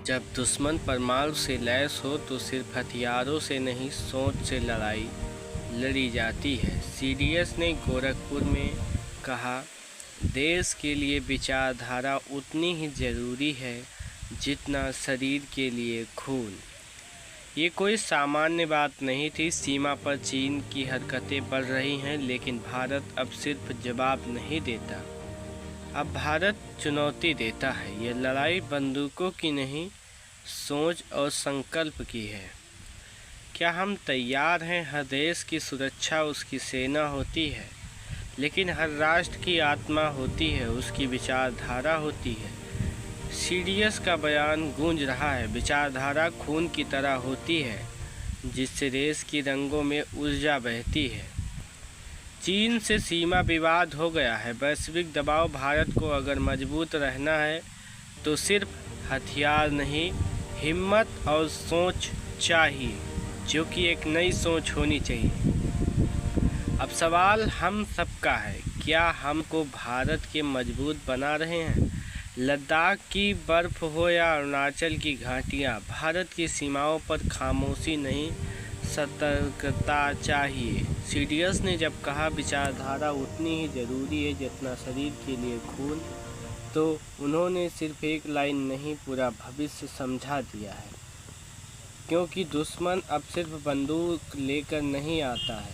जब दुश्मन परमाणु से लैस हो तो सिर्फ हथियारों से नहीं, सोच से लड़ाई लड़ी जाती है। सीडीएस ने गोरखपुर में कहा, देश के लिए विचारधारा उतनी ही ज़रूरी है जितना शरीर के लिए खून। ये कोई सामान्य बात नहीं थी। सीमा पर चीन की हरकतें बढ़ रही हैं, लेकिन भारत अब सिर्फ जवाब नहीं देता, अब भारत चुनौती देता है। ये लड़ाई बंदूकों की नहीं, सोच और संकल्प की है। क्या हम तैयार हैं? हर देश की सुरक्षा उसकी सेना होती है, लेकिन हर राष्ट्र की आत्मा होती है, उसकी विचारधारा होती है। सीडीएस का बयान गूंज रहा है, विचारधारा खून की तरह होती है जिससे देश की रंगों में ऊर्जा बहती है। चीन से सीमा विवाद हो गया है। वैश्विक दबाव भारत को अगर मजबूत रहना है तो सिर्फ हथियार नहीं, हिम्मत और सोच चाहिए, जो कि एक नई सोच होनी चाहिए। अब सवाल हम सबका है, क्या हमको भारत के मजबूत बना रहे हैं? लद्दाख की बर्फ़ हो या अरुणाचल की घाटियाँ, भारत की सीमाओं पर खामोशी नहीं, सतर्कता चाहिए। सीडीएस ने जब कहा विचारधारा उतनी ही ज़रूरी है जितना शरीर के लिए खून, तो उन्होंने सिर्फ एक लाइन नहीं, पूरा भविष्य समझा दिया है। क्योंकि दुश्मन अब सिर्फ बंदूक लेकर नहीं आता है,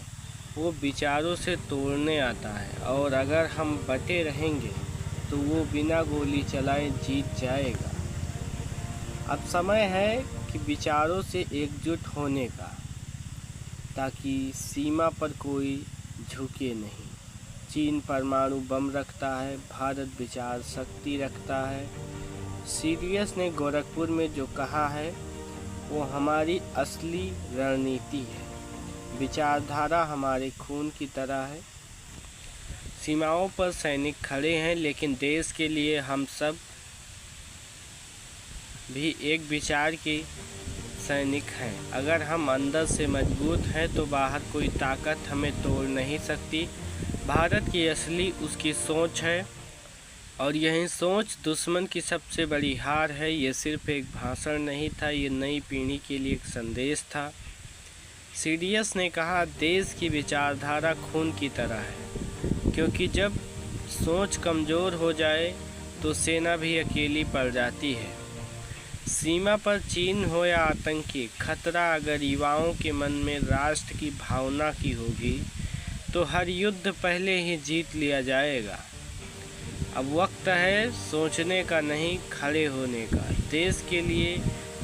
वो विचारों से तोड़ने आता है। और अगर हम बटे रहेंगे तो वो बिना गोली चलाए जीत जाएगा। अब समय है कि विचारों से एकजुट होने का, ताकि सीमा पर कोई झुके नहीं। चीन परमाणु बम रखता है, भारत विचार शक्ति रखता है। सीडीएस ने गोरखपुर में जो कहा है वो हमारी असली रणनीति है। विचारधारा हमारे खून की तरह है। सीमाओं पर सैनिक खड़े हैं, लेकिन देश के लिए हम सब भी एक विचार के सैनिक हैं। अगर हम अंदर से मजबूत हैं तो बाहर कोई ताकत हमें तोड़ नहीं सकती। भारत की असली उसकी सोच है, और यही सोच दुश्मन की सबसे बड़ी हार है। ये सिर्फ एक भाषण नहीं था, ये नई पीढ़ी के लिए एक संदेश था। सीडीएस ने कहा, देश की विचारधारा खून की तरह है, क्योंकि जब सोच कमज़ोर हो जाए तो सेना भी अकेली पड़ जाती है। सीमा पर चीन हो या आतंकी, खतरा अगर युवाओं के मन में राष्ट्र की भावना की होगी तो हर युद्ध पहले ही जीत लिया जाएगा। अब वक्त है सोचने का नहीं, खड़े होने का, देश के लिए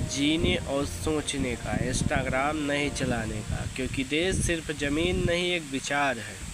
जीने और सोचने का, इंस्टाग्राम नहीं चलाने का, क्योंकि देश सिर्फ ज़मीन नहीं, एक विचार है।